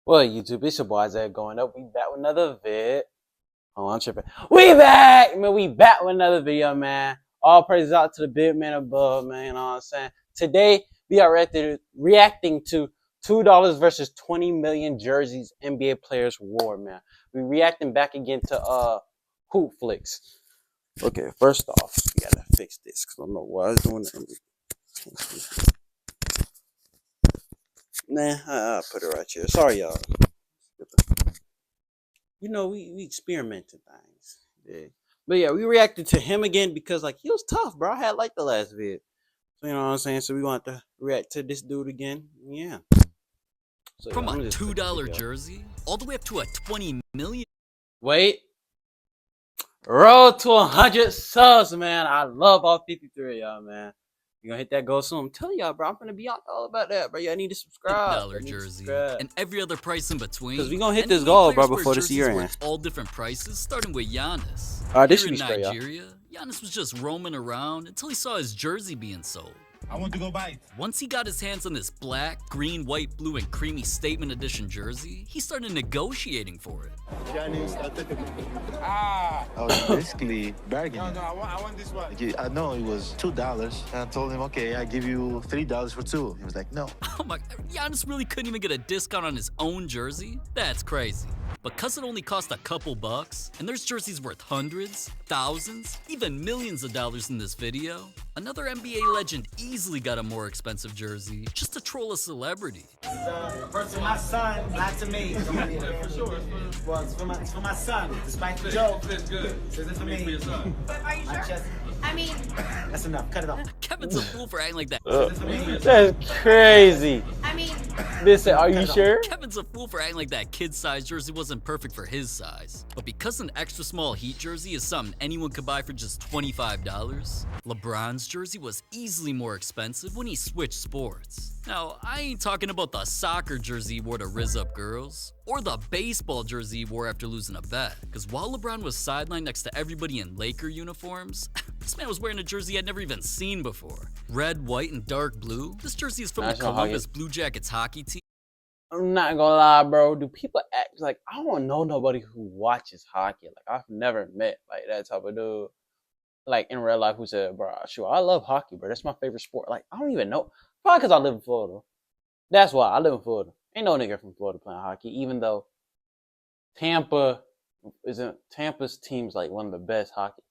Well, YouTube, it's your boy Isaiah going up. We back with another vid. Oh, I'm tripping. We back, man. We back with another video, man. All praises out to the big man above, man. You know what I'm saying? Today, we are reacting to $2 versus 20 million jerseys NBA players wore, man. We reacting back again to HoopFlix. Okay, first off, we gotta fix this because I don't know why I was doing that. Nah, I'll put it right here. Sorry, y'all. You know, we experimented things. Yeah. But yeah, we reacted to him again because like he was tough, bro. I had like the last vid. So you know what I'm saying? So we want to react to this dude again. Yeah. So, from a $2 jersey all the way up to a 20 million. Wait. Road to 100 subs, man. I love all 53 of y'all, man. You gonna hit that goal soon? I'm telling y'all, bro. I'm gonna be all about that, bro. Y'all need to subscribe. $1 jersey and every other price in between. Cause we gonna hit this goal, bro, before this year ends. All different prices, starting with Giannis. This should be Here straight, in Nigeria, Giannis was just roaming around until he saw his jersey being sold. I want to go buy it. Once he got his hands on this black, green, white, blue, and creamy statement edition jersey, he started negotiating for it. Ah! I was basically bargaining. No, I want this one. I know it was $2, and I told him, okay, I give you $3 for two. He was like, no. Oh my, Giannis really couldn't even get a discount on his own jersey? That's crazy. But cause it only cost a couple bucks, and there's jerseys worth hundreds, thousands, even millions of dollars in this video, another NBA legend easily got a more expensive jersey just to troll a celebrity. First for my son, not to me. For sure. Well, it's for my son, despite the joke. It's good. This isn't for me. For your son. But are you sure? I mean, That's enough. Cut it off. Kevin's a fool for acting like that. That's crazy. I mean, Listen, are you sure? Kevin's a fool for acting like that kid-size jersey wasn't perfect for his size. But because an extra small Heat jersey is something anyone could buy for just $25, LeBron's jersey was easily more expensive when he switched sports. Now, I ain't talking about the soccer jersey he wore to Riz Up Girls, or the baseball jersey he wore after losing a bet. Because while LeBron was sidelined next to everybody in Laker uniforms, this man was wearing a jersey I'd never even seen before. Red, white, and dark blue. This jersey is from the Columbus Blue Jackets hockey team. I'm not gonna lie, bro. Do people act like I don't know nobody who watches hockey? Like I've never met like that type of dude, like in real life, who said, "Bro, sure, I love hockey, bro. That's my favorite sport." Like I don't even know. Probably because I live in Florida. That's why I live in Florida. Ain't no nigga from Florida playing hockey, even though Tampa's team's like one of the best hockey.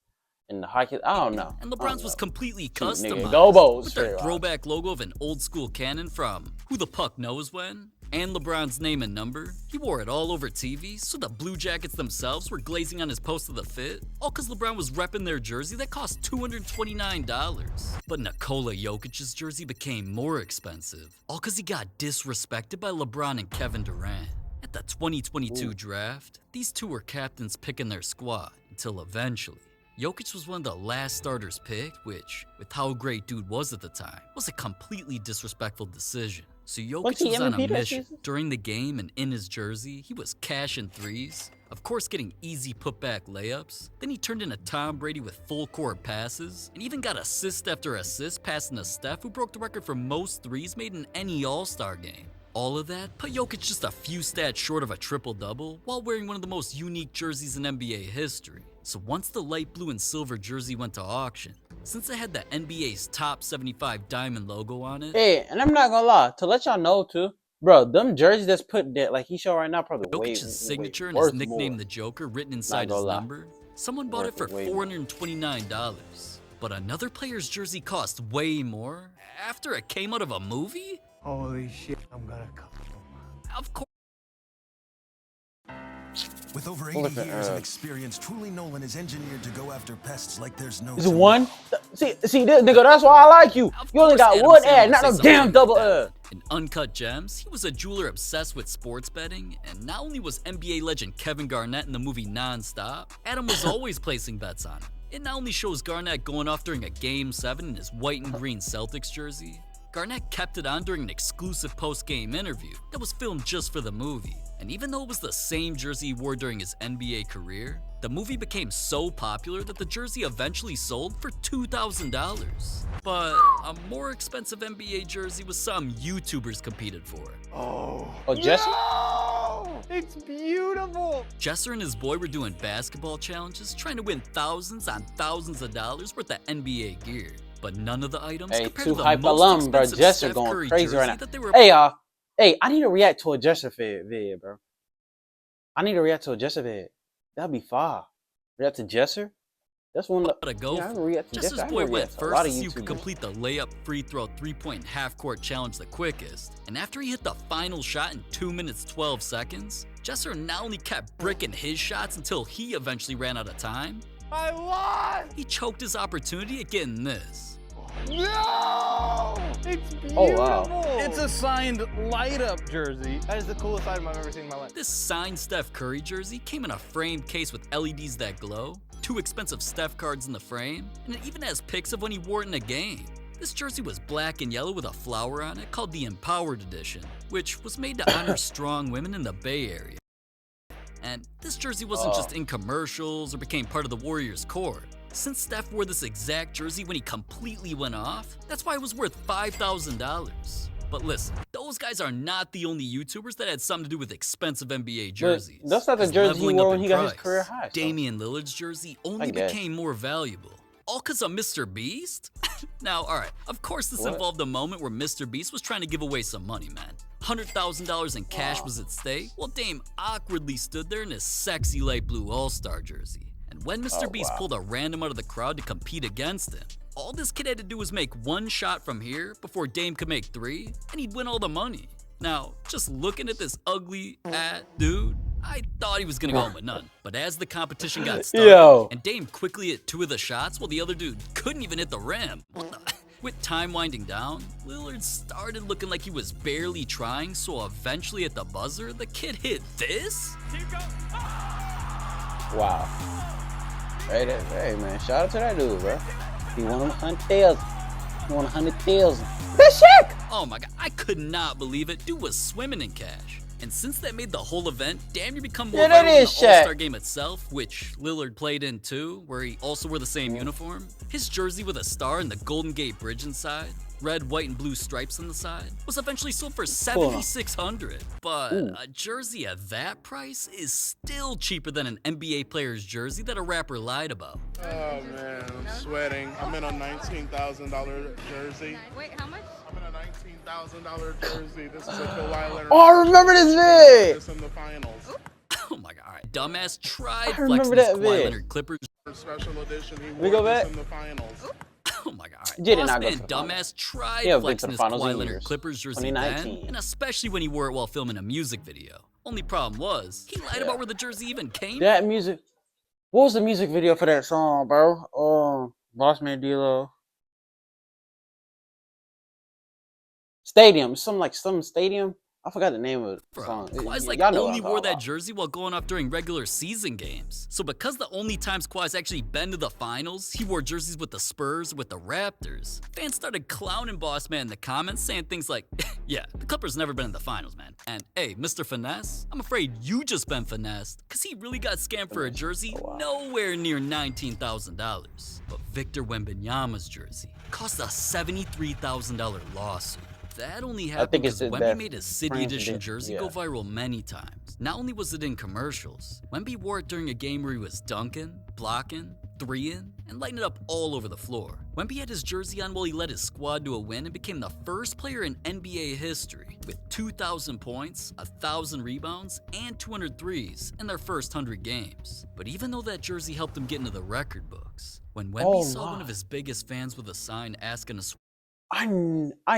And the hockey, I don't know. And LeBron's was completely customized Go with their throwback logo of an old school cannon from Who the Puck Knows When, and LeBron's name and number. He wore it all over TV, so the Blue Jackets themselves were glazing on his post of the fit, all because LeBron was repping their jersey that cost $229. But Nikola Jokic's jersey became more expensive, all because he got disrespected by LeBron and Kevin Durant. At the 2022 draft, these two were captains picking their squad, until eventually, Jokic was one of the last starters picked, which, with how great dude was at the time, was a completely disrespectful decision. So Jokic was on a mission. During the game and in his jersey, he was cashing threes, of course getting easy putback layups. Then he turned into Tom Brady with full court passes, and even got assist after assist passing to Steph, who broke the record for most threes made in any All-Star game. All of that put Jokic just a few stats short of a triple-double while wearing one of the most unique jerseys in NBA history. So once the light blue and silver jersey went to auction, since it had the NBA's top 75 diamond logo on it. Hey, and I'm not gonna lie, to let y'all know too, bro, them jerseys that's put there, like he showed right now, probably Jokic's signature and his nickname, the Joker, written inside his number. Someone bought it for $429. But another player's jersey cost way more after it came out of a movie? Holy shit, I'm gonna come. Of course. With over 80 years of experience, truly Nolan is engineered to go after pests like there's no Is it one? See, nigga, that's why I like you. You only got one ad, not no damn double ad. In Uncut Gems, he was a jeweler obsessed with sports betting, and not only was NBA legend Kevin Garnett in the movie Non-Stop, Adam was always placing bets on him. It not only shows Garnett going off during a Game 7 in his white and green Celtics jersey, Garnett kept it on during an exclusive post-game interview that was filmed just for the movie. And even though it was the same jersey he wore during his NBA career, the movie became so popular that the jersey eventually sold for $2,000. But a more expensive NBA jersey was something YouTubers competed for. Oh, Jesse? It's beautiful. Jesser and his boy were doing basketball challenges, trying to win thousands on thousands of dollars worth of NBA gear. But none of the items Hey, compared two to the hype most alum, bro. expensive Jesser Steph going Curry crazy right jersey now. that they were Hey, y'all. Hey, I need to react to a Jesser vid, bro. I need to react to a Jesser vid. That'd be fire. React to Jesser? That's one of the... to go Yeah, I for. can react to Jesser's Jesser. I boy can went react to a first lot to of see who could YouTubers. complete the layup, free throw, 3-point, half-court challenge the quickest. And after he hit the final shot in 2 minutes 12 seconds, Jesser not only kept bricking his shots until he eventually ran out of time, I lost. he choked his opportunity at getting this. No! It's beautiful. Oh, wow. It's a signed light-up jersey. That is the coolest item I've ever seen in my life. This signed Steph Curry jersey came in a framed case with LEDs that glow, 2 expensive Steph cards in the frame, and it even has pics of when he wore it in a game. This jersey was black and yellow with a flower on it called the Empowered Edition, which was made to honor strong women in the Bay Area. And this jersey wasn't just in commercials or became part of the Warriors' core. Since Steph wore this exact jersey when he completely went off, that's why it was worth $5,000. But listen, those guys are not the only YouTubers that had something to do with expensive NBA jerseys. But that's not the 'Cause jersey he leveling wore up when in he got his price, career high. So. Damian Lillard's jersey only guess. became more valuable. All because of Mr. Beast? Now, alright, of course this What? involved a moment where Mr. Beast was trying to give away some money, man. $100,000 in cash was at stake, while Dame awkwardly stood there in his sexy light blue All-Star jersey. And when Mr. Beast pulled a random out of the crowd to compete against him, all this kid had to do was make one shot from here before Dame could make 3, and he'd win all the money. Now, just looking at this ugly dude, I thought he was gonna go home with none. But as the competition got started, Yo. and Dame quickly hit 2 of the shots while the other dude couldn't even hit the rim. With time winding down, Lillard started looking like he was barely trying, so eventually at the buzzer, the kid hit this? Wow. Hey, hey, man. Shout out to that dude, bro. He won 100,000. He won 100,000. That's sick! Oh my god, I could not believe it. Dude was swimming in cash. And since that made the whole event damn near become more Yeah, that viral than the is Shaq. All-Star game itself, which Lillard played in too, where he also wore the same uniform, his jersey with a star and the Golden Gate Bridge inside, red, white, and blue stripes on the side, was eventually sold for $7,600. But a jersey at that price is still cheaper than an NBA player's jersey that a rapper lied about. Oh man, I'm sweating. I'm in a $19,000 jersey. Wait, how much? I'm in a $19,000 jersey. This is a Kawhi Leonard. Oh, I remember this vid! This in the finals. Oh my god, alright. Dumbass tried I flexing remember his that Kawhi vid. Leonard Clippers. Special edition. He We wore go this back? in the finals. Oh my god. Alright. Did it Boss not go man to the finals? dumbass tried He have been to flexing the his finals Kawhi in Leonard years. Clippers jersey then, 2019. and especially when he wore it while filming a music video. Only problem was, he lied about where the jersey even came That music. What was the music video for that song, bro? Boss Man D-Lo. Stadium. Some stadium. I forgot the name of the from. song. Kawhi's like Y'all know what only I'm wore talking that about. jersey while going off during regular season games. So because the only times Kawhi's actually been to the finals, he wore jerseys with the Spurs, with the Raptors. Fans started clowning Boss Man in the comments, saying things like, yeah, the Clippers never been in the finals, man. And hey, Mr. Finesse, I'm afraid you just been finessed, because he really got scammed for a jersey nowhere near $19,000. But Victor Wembanyama's jersey cost a $73,000 lawsuit. That only happened think because it's Wemby that made his City France Edition did, jersey go viral many times. Not only was it in commercials, Wemby wore it during a game where he was dunking, blocking, threeing, and lighting it up all over the floor. Wemby had his jersey on while he led his squad to a win and became the first player in NBA history with 2,000 points, 1,000 rebounds, and 200 threes in their first 100 games. But even though that jersey helped him get into the record books, when Wemby saw one of his biggest fans with a sign asking to I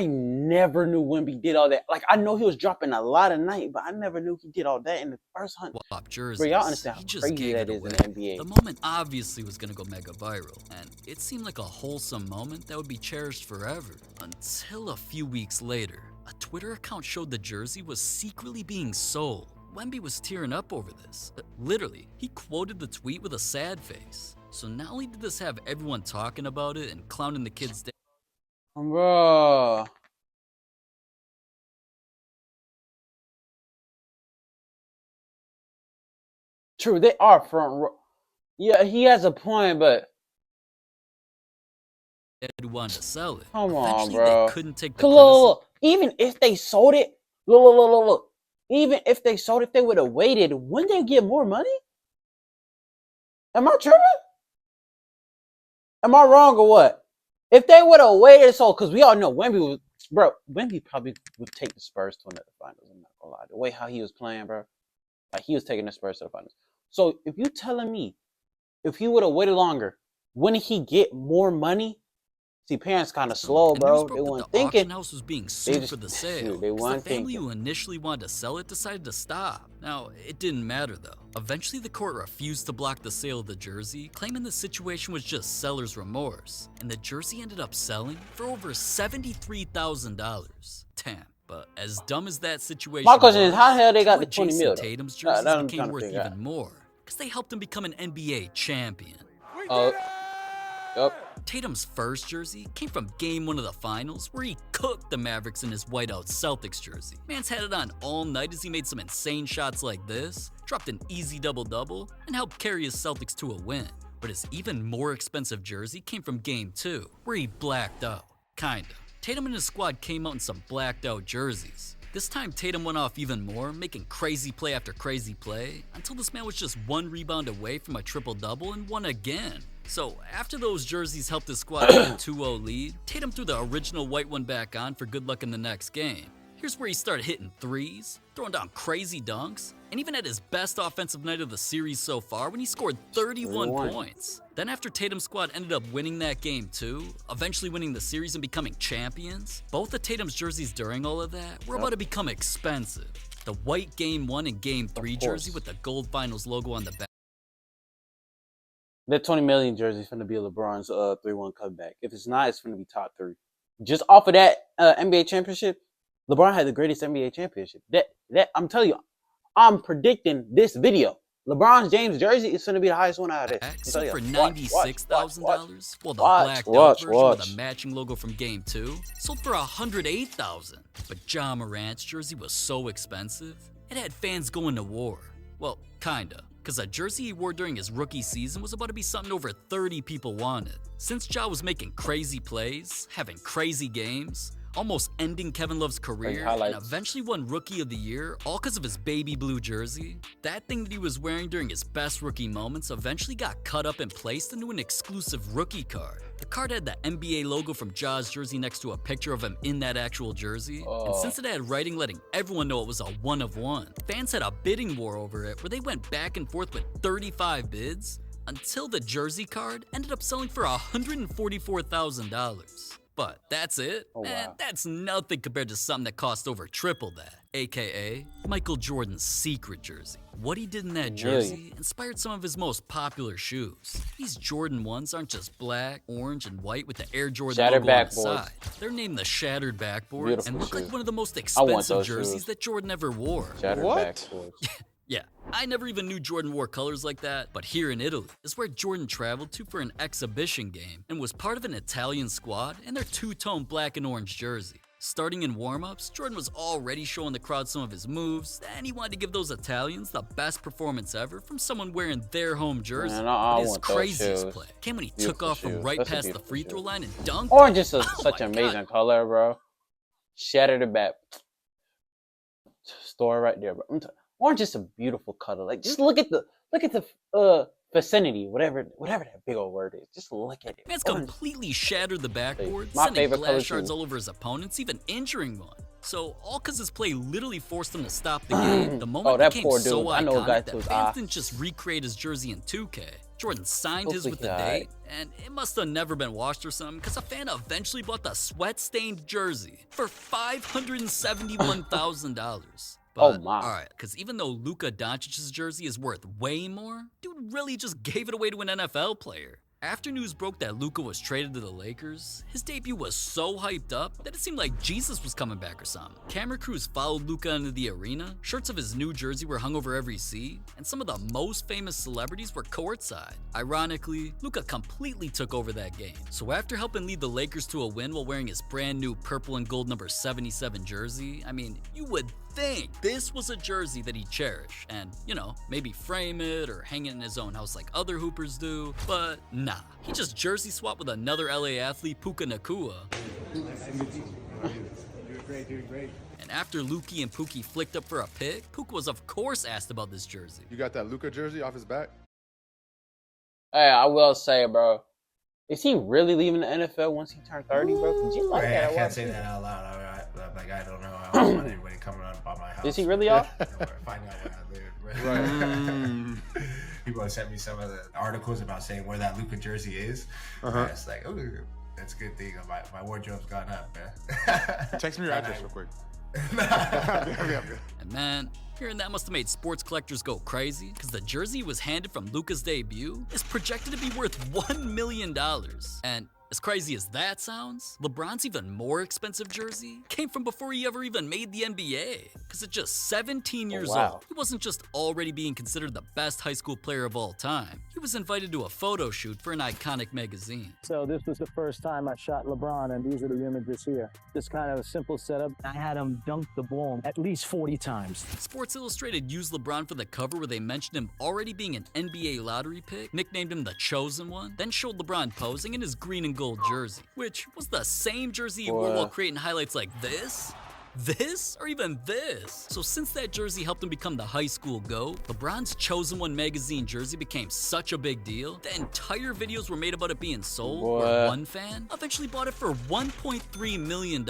never knew Wemby did all that. Like, I know he was dropping a lot of night, but I never knew he did all that in the first 100. swap jerseys, Bro, y'all understand he how just crazy gave that it is in away. the NBA. The moment obviously was gonna go mega viral, and it seemed like a wholesome moment that would be cherished forever. Until a few weeks later, a Twitter account showed the jersey was secretly being sold. Wemby was tearing up over this. Literally, he quoted the tweet with a sad face. So not only did this have everyone talking about it and clowning the kid's day, Bro. True, they are front row. Yeah, he has a point, but who wanted to sell it. come on, Eventually, bro. they couldn't take the Look, criticism. look, even if they sold it, look. Even if they sold, if they would have waited, wouldn't they get more money? Am I tripping? Am I wrong or what? If they would have waited, so because we all know Wemby was, bro. Wemby probably would take the Spurs to another finals. I'm not gonna lie. The way how he was playing, bro, like he was taking the Spurs to the finals. So if you telling me, if he would have waited longer, wouldn't he get more money? See, parents kind of slow, bro. They weren't thinking. The auction house was being sued for the sale. They weren't the family thinking. who initially wanted to sell it decided to stop. Now, it didn't matter though. Eventually, the court refused to block the sale of the jersey, claiming the situation was just seller's remorse, and the jersey ended up selling for over $73,000. Damn. But as dumb as that situation My question was, is, how the hell they got the Jason 20 mil? Tatum's jerseys I'm became trying to worth figure out. even more because they helped him become an NBA champion. Oh, yep. Tatum's first jersey came from Game 1 of the Finals, where he cooked the Mavericks in his whiteout Celtics jersey. Man's had it on all night as he made some insane shots like this, dropped an easy double-double, and helped carry his Celtics to a win. But his even more expensive jersey came from Game 2, where he blacked out. Kinda. Tatum and his squad came out in some blacked out jerseys. This time Tatum went off even more, making crazy play after crazy play, until this man was just one rebound away from a triple-double and won again. So after those jerseys helped his squad get a 2-0 lead, Tatum threw the original white one back on for good luck in the next game. Here's where he started hitting threes, throwing down crazy dunks, and even had his best offensive night of the series so far when he scored 31 points. Then after Tatum's squad ended up winning that game too, eventually winning the series and becoming champions, both of Tatum's jerseys during all of that were about to become expensive. The white Game 1 and Game 3 jersey with the gold finals logo on the back. That 20 million jersey is going to be LeBron's 3-1 comeback. If it's not, it's going to be top 3. Just off of that NBA championship, LeBron had the greatest NBA championship. That I'm telling you, I'm predicting this video. LeBron James jersey is going to be the highest one out of this. So for $96,000, while the blacked out version with a matching logo from Game 2 sold for $108,000. But Ja Morant's jersey was so expensive, it had fans going to war. Well, kinda. Because a jersey he wore during his rookie season was about to be something over 30 people wanted. Since Ja was making crazy plays, having crazy games, almost ending Kevin Love's career, and eventually won Rookie of the Year, all because of his baby blue jersey, that thing that he was wearing during his best rookie moments eventually got cut up and placed into an exclusive rookie card. The card had the NBA logo from Ja's jersey next to a picture of him in that actual jersey, and since it had writing letting everyone know it was a 1 of 1, fans had a bidding war over it where they went back and forth with 35 bids until the jersey card ended up selling for $144,000. But that's it? That's nothing compared to something that cost over triple that, aka Michael Jordan's secret jersey. What he did in that jersey inspired some of his most popular shoes. These Jordan 1s aren't just black, orange, and white with the Air Jordan logo on the side. They're named the Shattered Backboards and look like one of the most expensive jerseys that Jordan ever wore. What? Yeah, I never even knew Jordan wore colors like that, but here in Italy is where Jordan traveled to for an exhibition game and was part of an Italian squad in their two-tone black and orange jersey. Starting in warm-ups, Jordan was already showing the crowd some of his moves, and he wanted to give those Italians the best performance ever from someone wearing their home jersey. But his craziest play came when he took off from right past the free throw line and dunked. Orange is such an amazing color, bro. Shattered the back. Store right there, bro. Orange is a beautiful color. Like, just look at the vicinity, whatever that big old word is. Just look at it. Man's completely shattered the backboard, My sending favorite glass color shards all over his opponents, even injuring one. So all because his play literally forced him to stop the game. The moment became so iconic that fans didn't just recreate his jersey in 2K. Jordan signed his with the date, and it must have never been washed or something, because a fan eventually bought the sweat-stained jersey for $571,000. But, alright, because even though Luka Doncic's jersey is worth way more, dude really just gave it away to an NFL player. After news broke that Luka was traded to the Lakers, his debut was so hyped up that it seemed like Jesus was coming back or something. Camera crews followed Luka into the arena, shirts of his new jersey were hung over every seat, and some of the most famous celebrities were courtside. Ironically, Luka completely took over that game. So after helping lead the Lakers to a win while wearing his brand new purple and gold number 77 jersey, I mean, you would think this was a jersey that he'd cherish and, you know, maybe frame it or hang it in his own house like other hoopers do, but nah. He just jersey swapped with another LA athlete, Puka Nacua. Great, dude, great. And after Lukey and Pookie flicked up for a pick, Pook was of course asked about this jersey. You got that Luka jersey off his back? Hey, I will say, bro, is he really leaving the NFL once he turned 30, bro? Could you like Hey, that? I can't say that out loud. I don't know. I don't want anybody coming on by my house. Is he really off? Find out where I live. Right. People have sent me some of the articles about saying where that Luka jersey is. It's like, oh, that's a good thing. My wardrobe's gone up, man. Text me your address real quick. And man, hearing that must have made sports collectors go crazy, because the jersey he was handed from Luka's debut is projected to be worth $1 million. And as crazy as that sounds, LeBron's even more expensive jersey came from before he ever even made the NBA. Because at just 17 years old, he wasn't just already being considered the best high school player of all time. He was invited to a photo shoot for an iconic magazine. So this was the first time I shot LeBron, and these are the images here. Just kind of a simple setup. I had him dunk the ball at least 40 times. Sports Illustrated used LeBron for the cover where they mentioned him already being an NBA lottery pick, nicknamed him the Chosen One, then showed LeBron posing in his green and gold jersey, which was the same jersey he wore while creating highlights like this, or even this. So since that jersey helped him become the high school GOAT, LeBron's Chosen One magazine jersey became such a big deal that entire videos were made about it being sold, where one fan eventually bought it for $1.3 million.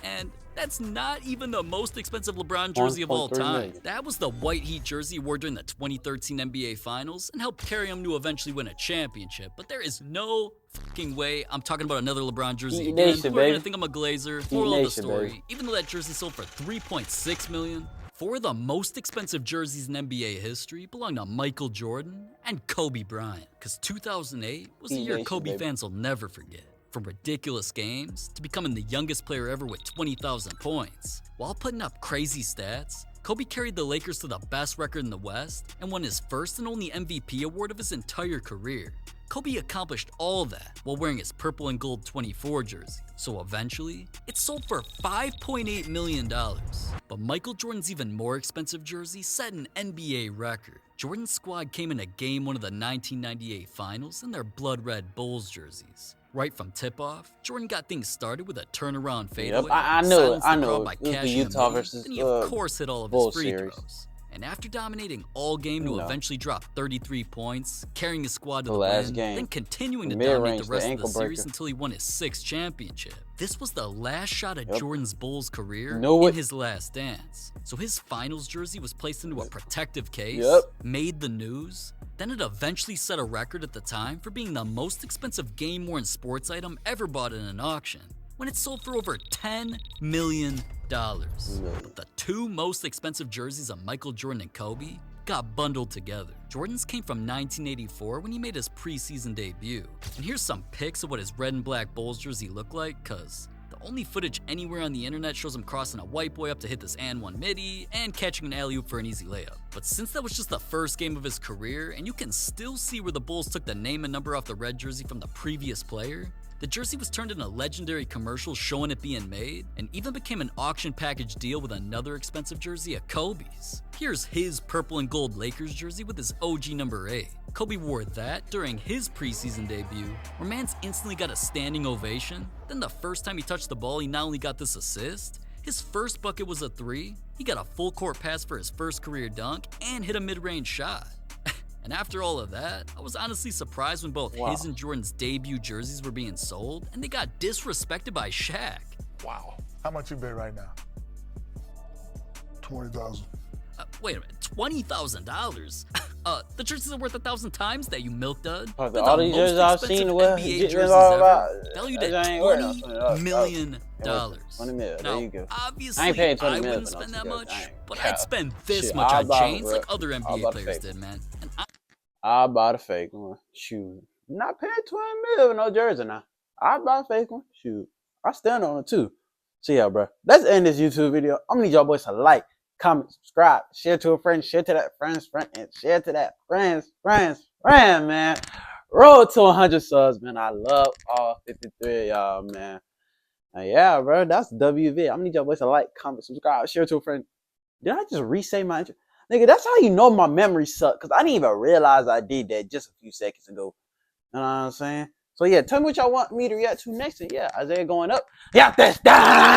And that's not even the most expensive LeBron jersey of all time. That was the White Heat jersey he wore during the 2013 NBA Finals and helped carry him to eventually win a championship. But there is no fucking way I'm talking about another LeBron jersey again. People are gonna think I'm a Glazer. Moral of the story, even though that jersey sold for $3.6 million, four of the most expensive jerseys in NBA history belong to Michael Jordan and Kobe Bryant. Because 2008 was a year Kobe fans will never forget. From ridiculous games to becoming the youngest player ever with 20,000 points. While putting up crazy stats, Kobe carried the Lakers to the best record in the West and won his first and only MVP award of his entire career. Kobe accomplished all that while wearing his purple and gold 24 jersey. So eventually, it sold for $5.8 million. But Michael Jordan's even more expensive jersey set an NBA record. Jordan's squad came in a game one of the 1998 finals in their blood red Bulls jerseys. Right from tip-off, Jordan got things started with a turnaround fadeaway. I know. By It was the Cash Utah and versus then he of course hit all of his Bulls free series. throws. And after dominating all game to eventually drop 33 points, carrying his squad to the last win, game. then continuing to Mid-range, dominate the rest the of the ankle series breaker. until he won his 6th championship. This was the last shot at Jordan's Bulls career Know in it. his last dance. So his finals jersey was placed into a protective case, made the news, then it eventually set a record at the time for being the most expensive game-worn sports item ever bought in an auction, when it sold for over $10 million. But the two most expensive jerseys of Michael Jordan and Kobe got bundled together. Jordan's came from 1984 when he made his preseason debut. And here's some pics of what his red and black Bulls jersey looked like, cause the only footage anywhere on the internet shows him crossing a white boy up to hit this and one midi and catching an alley-oop for an easy layup. But since that was just the first game of his career, and you can still see where the Bulls took the name and number off the red jersey from the previous player, the jersey was turned into a legendary commercial showing it being made, and even became an auction package deal with another expensive jersey of Kobe's. Here's his purple and gold Lakers jersey with his OG number 8. Kobe wore that during his preseason debut, where mans instantly got a standing ovation. Then the first time he touched the ball, he not only got this assist, his first bucket was a 3, he got a full court pass for his first career dunk, and hit a mid-range shot. And after all of that, I was honestly surprised when both his and Jordan's debut jerseys were being sold, and they got disrespected by Shaq. Wow. How much you bet right now? 20,000. Wait a minute, $20,000? The jerseys are worth 1,000 times that, you milk dud. All these jerseys I've seen, NBA jerseys ever, valued at $20 million. 20 mil, there you go. Obviously, I ain't paying 20 I mil wouldn't for no spend that cigarettes. much, I ain't but cap. I'd spend this Shit, much I'll on buy chains it, like bro. other I'll NBA buy the players fake did, man. And I bought a fake one. Shoot. I'm not paying 20 mil for no jersey now. I buy a fake one. Shoot. I stand on it too. So yeah, bro. Let's end this YouTube video. I'm gonna need y'all boys to like, comment, subscribe, share to a friend, share to that friend's friend, and share to that friend's friend, man. Road to 100 subs, man. I love all 53 of y'all, man. And yeah, bro. That's WV. I'm gonna need y'all boys to like, comment, subscribe, share to a friend. Did I just re-say my intro? Nigga, that's how you know my memory sucked, because I didn't even realize I did that just a few seconds ago. You know what I'm saying? So yeah, tell me what y'all want me to react to next. And yeah, Isaiah going up. Yeah, that's done.